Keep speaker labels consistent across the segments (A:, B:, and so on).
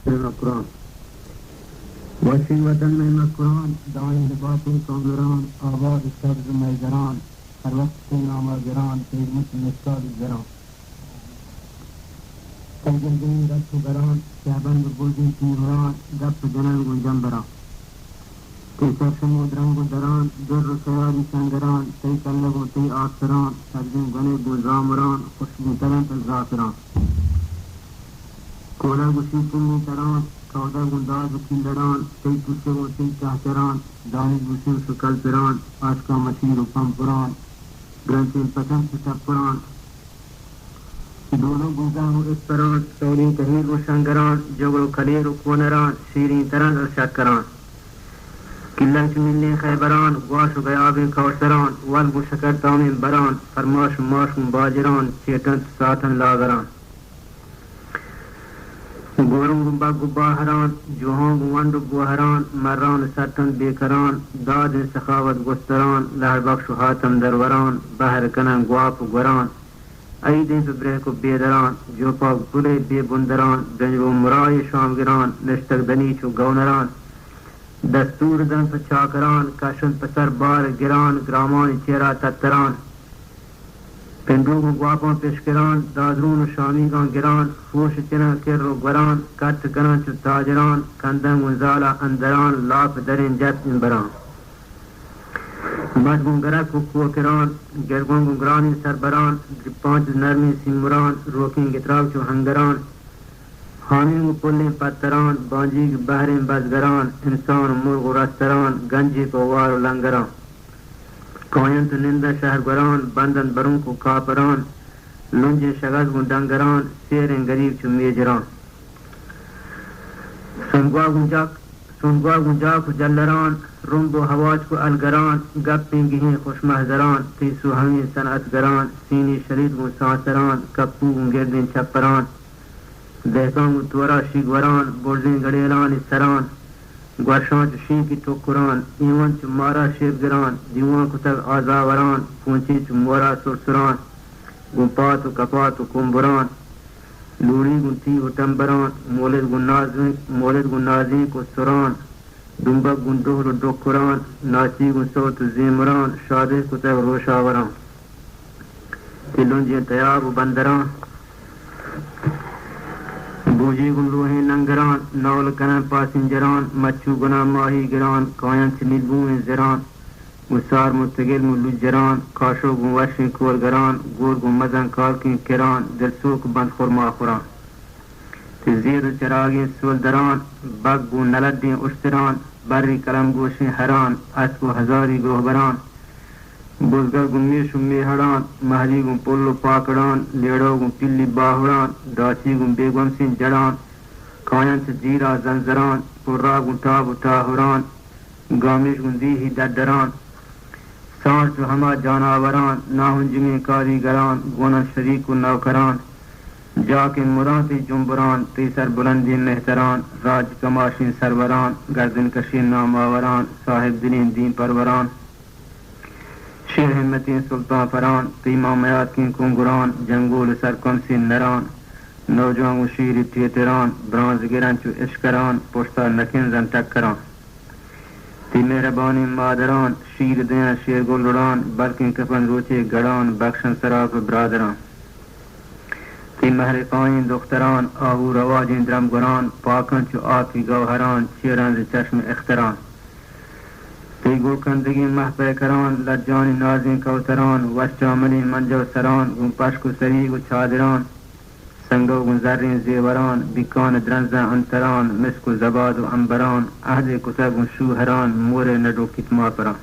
A: قرآن وشی وطن میں قرآن دائیں باطن کامران آباد سبز میدران ہر وقت کے نامہ گران خدمت مستاد گران تنگل دین رب گران شہبند بلدی تیوران گپ جنل گنجمبران تی سرشمود رنگ دران در سواری سنگران تی کلگو تی آسران سرزم گنے بزامران خوشبو تلنت الزافران کولا گوشی کنی تران سودا گنداز کندران تی پوچھے و تی چاہتران دانی گوشی شکل پران آشکا مسیر و پمپران گرنچین پسند سپران دونوں گوزان و اسپران سوری تہیر و شنگران جگل کلیر و کونران شیرین ترن و شکران کلن چملین خیبران واش و بیاب کوثران والب و شکر تامین بران فرماش و ماش و باجران چیٹن ساتن لاغران گورم گمبا گباہران جوہوں گوانڈ گوہران مران سرطن بیکران داد سخاوت گستران لہر بخش و حاتم دروران بہر کنن گواپ و گوران ایدیں ببرہ کو بیدران جو پاک بلے بے بندران دنج و مرائی شامگران نشتک دنیچ و گونران دستور دن پر چاکران کشن پسر بار گران گرامان چیرا تتران پندوگ و گواپان پیشکران دادرون و شامیگان گران فوش چنن کر و گران کت کنن چو تاجران کندن و زالا اندران لاپ درین جت انبران مجگون گرک و کوکران گرگون گرانی سربران پانچ نرمی سیموران روکین گتراو چو ہنگران حامین و پلین پتران بانجی بحرین بزگران انسان و مرغ و رستران گنجی پوار و لنگران کوین تو نندہ شہر گران بندن برون کو کاپران لنج شغز و ڈنگران سیرن غریب چو میجران سنگوا گنجاک و جلران رنب و حواج کو الگران گپیں گہیں خوش محضران تیسو ہمیں صنعتگران سینی شرید و سانسران کپو و گردن چپران دہکان و تورا شیگوران برزین گڑیلان سران گوشان چو شین کی ٹوکران ایوان چو مارا شیبگران دیوان کو تک آزاوران پونچی چو مورا سرسران گمپات و کپات و کمبران لوڑی گنتی و تمبران مولد گنازی کو سران دنبک گندوہر و ڈوکران ناچی گن صوت و زیمران شادی کو تک روشاوران تلونجی تیاب و بندران بوجی گن لوہیں ننگران نول کنن پاسنجران مچو گنا ماہی گران کائن چنیل بوئیں زران گسار مستقل ملوجران کاشو گن وشن کورگران گور گن مزن کالکین کران دلسوک بند خورما خوران تزیر چراغین سول دران بگ گن نلدین اشتران بری کلم گوشن حران اسب و ہزاری گروہبران بزگر گن میش و میہڑان مہری گن پلو پاکڑان لیڑو گن پلی باہران داچی گن بیگم سن جڑان کائن سے زیرا زنزران پرا گن تاب و تاہران گامیش گن دیہی دردران سانس و ہما جاناوران ناہن جمین کاریگران گونن شریک و نوکران جا کے مران تی جنبران تی سر بلندی مہتران راج کماشین سروران گردن کشین ناماوران صاحب دلین دین پروران شیر ہمتین سلطان فران تی مامیات کین کنگران جنگول سرکم سین نران نوجوان و شیر تیتران برانز گرن چو اشکران پشتا نکن زن ٹکران تی مہربانی مادران شیر دین شیر گلڑان بلکن کپن روچے گڑان بخشن سراپ برادران تی محرقائن دختران آہو رواجین درم گران پاکن چو آکی گوہران چیران ز چشم اختران تی گوکندگی محپے کران لجانی نازین کوتران وشجاملی منجو سران گن پشک و سریگ و چادران سنگو گن زرین زیوران بیکان درنزن انتران مسک و زباد و انبران عہد کتب و شوہران مور نڈو کتما پران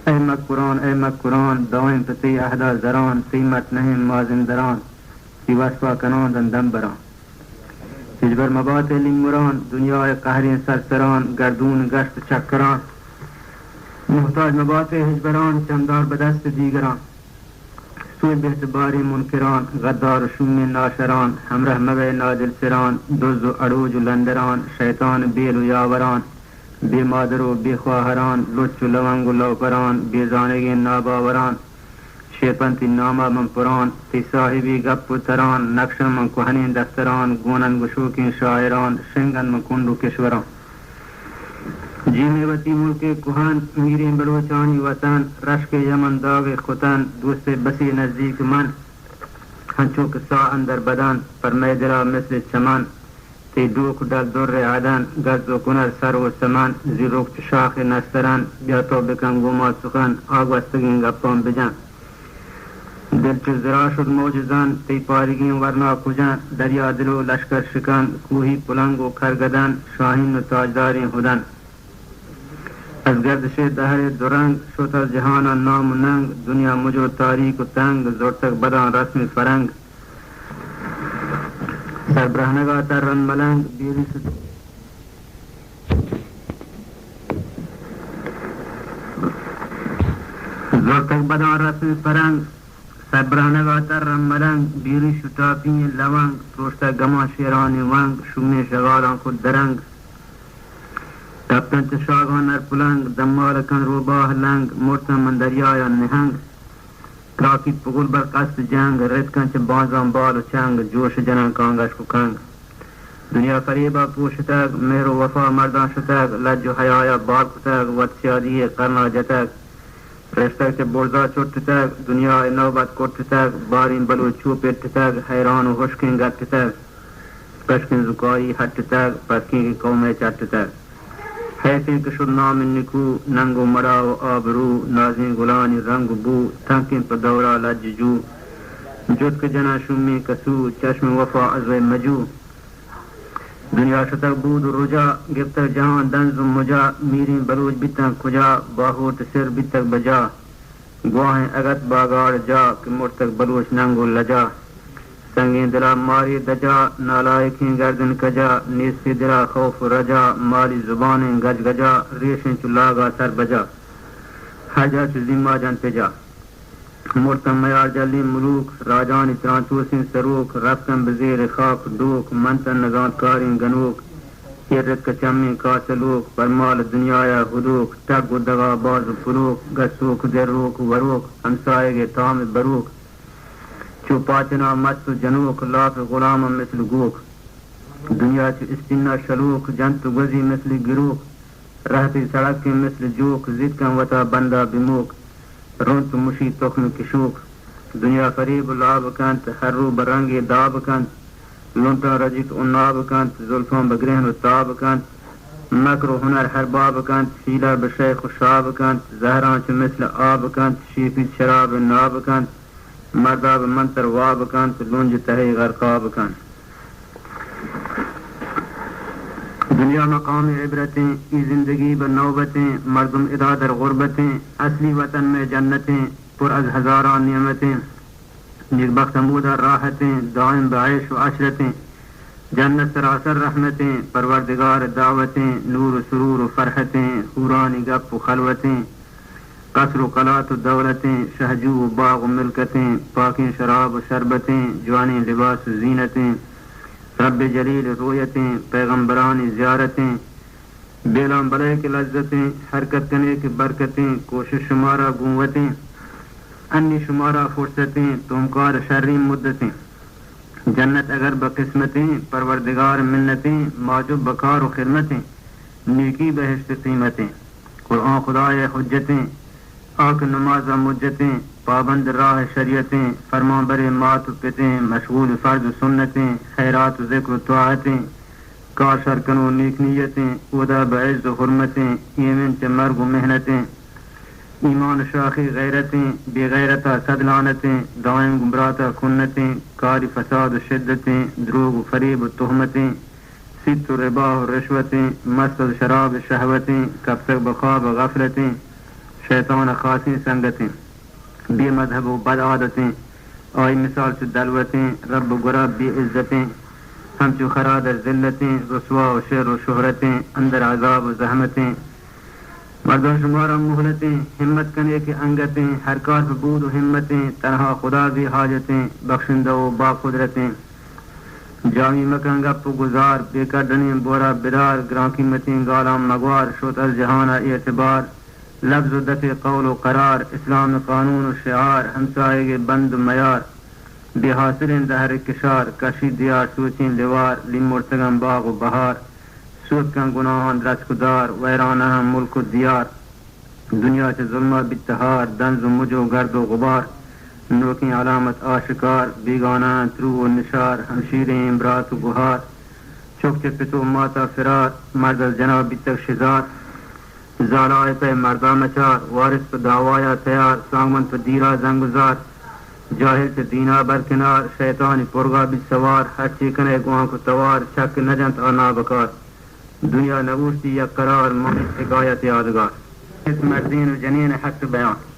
A: اے مکران دائم پتی عہدہ زران قیمت نہیں مازندران تی وصفہ کنان دن بران ہجبر مبات لیموران دنیا قہرین سرسران گردون گشت چکران محتاج مبات ہجبران چمدار بدست دیگران سوی بہت باری منکران غدار و شوم ناشران ہمرہ مبے نادل سران دز و عروج و لندران شیطان بیل و یاوران بے مادر و بے خواہران لچ و لونگ و لوپران بے زانگین ناباوران شیرپنتی نامہ من پران تی صاحبی گپ تران نقش من کوہنین دفتران گونن گشوکین شاعران شنگن من کنڈو کشوران جینے وطی ملک کوہن میرین بلوچانی وطن رشک یمن داغ خطن دوست بسی نزدیک من ہنچوں کسا اندر بدن پر میدرا مثل چمن تی دوک ڈل در عدن گز و کنر سر و سمن زیروک شاخ نسترن بیا تو بکن گوما سخن آگوستگین گپان بجن دل چو زرا شد موجزن تی پارگین ورنا کجن دریا دلو لشکر شکن کوہی پلنگ و کرگدن شاہین و تاجدارین ہدن از گردش دهر درنگ شد از جهان نام و ننگ دنیا مجو تاریک و تنگ زورتک بدان رسم فرنگ سربرهنگا ترن ملنگ بیری زورتک بدان رسم فرنگ سربرهنگا ترن ملنگ بیری شتاپی لونگ روشتا گما شیرانی ونگ شومی شغالان خود درنگ کپتن چشاگان نر پلنگ دمال کن روباه لنگ مرتن من دریای نهنگ کراکی پگل بر قصد جنگ رد کن چه بازان بال و چنگ جوش جنن کانگش کو کنگ دنیا فریبا پوشتگ مهر و وفا مردان شتگ لج و حیایا بار کتگ ود سیادی قرنا جتگ رشتگ چه برزا چوٹتگ دنیا نوبت کٹتگ بارین بلو چوپتگ حیران و حشکن گتتگ کشکن زکایی حٹتگ پسکین کی قوم چٹتگ حیثیں کشد نام نکو ننگو مرا و آبرو نازین گلانی رنگ بو تنکن پا دورا لج جو جد که جنا شمی کسو چشم وفا عزو مجو دنیا شتک بود و رجا گفتک جهان دنز و مجا میرین بلوچ بیتن کجا باہوت سر بیتک بجا گواہیں اگت باگار جا کہ مرتک بلوچ ننگو لجا سنگین دلا ماری دجا نالائکین گردن کجا نیسی دلا خوف رجا مالی زبانیں گج گجا ریشن چلاگا سر بجا حجا چو زیمہ جن پجا مرتن میار جلی ملوک راجانی ترانتوسین سروک رفتن بزیر خاک دوک منتن نگانت کارین گنوک یرک کچمی کاسلوک برمال دنیایا حدوک تک و دغا باز و فروک گسوک دروک وروک ہمسائے گے تام بروک چو پاچنا مست جنوک لاف غلام مثل گوک دنیا چو استنا شلوک جنت گزی مثل گروک رہتی سڑک کے مثل جوک زد کن وطا بندہ بموک رونت مشی تخم کشوک دنیا فریب لاب کنت ہر رو برنگ داب کنت لونتا رجک اناب کنت زلفان بگرہن و تاب کنت مکر و ہنر ہر باب کنت شیلہ بشیخ و شاب کنت زہران چو مثل آب کنت شیفی شراب ناب کنت مرداب منتر واب کنت لونج تہی غرقاب کنت دنیا مقام عبرتیں ای زندگی بنوبتیں مردم ادادر غربتیں اصلی وطن میں جنتیں پر از ہزاران نعمتیں نیکبخت مودہ راحتیں دائم بعیش و عشرتیں جنت سراسر رحمتیں پروردگار دعوتیں نور و سرور و فرحتیں حورانی گپ و خلوتیں قصر و قلات و دولتیں شہجو و باغ و ملکتیں پاکیں شراب و شربتیں جوانی لباس و زینتیں رب جلیل رویتیں پیغمبرانی زیارتیں بیلان بلے کی لذتیں حرکت کرنے کی برکتیں کوشش شمارہ گنوتیں انی شمارہ فرصتیں تمکار شرری مدتیں جنت اگر بقسمتیں پروردگار منتیں معجب بکار و خدمتیں نیکی بہشت قیمتیں قرآن خدای حجتیں آنکھ نماز مجتیں پابند راہ شریعتیں فرمان بر مات و پتیں مشغول فرض و سنتیں خیرات و ذکر و طاعتیں کار شرکن و نیک نیتیں ادا بعز و حرمتیں ایمن چ مرگ و محنتیں ایمان شاخی غیرتیں بے غیرتا صد لعنتیں دائم گمراتا کنتیں کاری فساد و شدتیں دروغ و فریب و تہمتیں ست و ربا و رشوتیں مست و شراب شہوتیں کب تک بخواب و غفلتیں شیطان خاصی سنگتیں بے مذہب و بد عادتیں آئی مثال چو دلوتیں رب گرا بے عزتیں ہم چو خرادر ذلتیں رسوا و شر و شہرتیں اندر عذاب و زحمتیں مردوں شمارہ مہلتیں ہمت کنے کے انگتیں ہر کار بود و ہمتیں تنہا خدا بھی حاجتیں بخشندہ و با قدرتیں جامی مکن گپ گزار بے کردنیں بورا بدار گران قیمتیں گالام مگوار شوت از جہانہ اعتبار لفظ و دفع قول و قرار اسلام قانون و شعار ہمسائے کے بند میار بے حاصل دہر کشار کشی دیار سوچیں لیوار لی مرتگم باغ و بہار سود کن گناہان رسکدار ویرانہ ملک و دیار دنیا سے ظلمہ بتہار دنز و مجھ و گرد و غبار نوکی علامت آشکار بیگانہ ترو و نشار ہمشیریں امرات و بہار چوک پتو ماتا فرار مرد الجناب بتک شزار زالائے پہ مردہ مچار وارث پہ دعوایا تیار سامن پہ دیرا زنگزار جاہل سے دینا برکنار شیطانی پرگا بھی سوار ہر چیکنے گوہاں کو توار شک نجنت آنا بکار دنیا نبوسی یا قرار مومن حکایت یادگار اس مردین و جنین حق بیان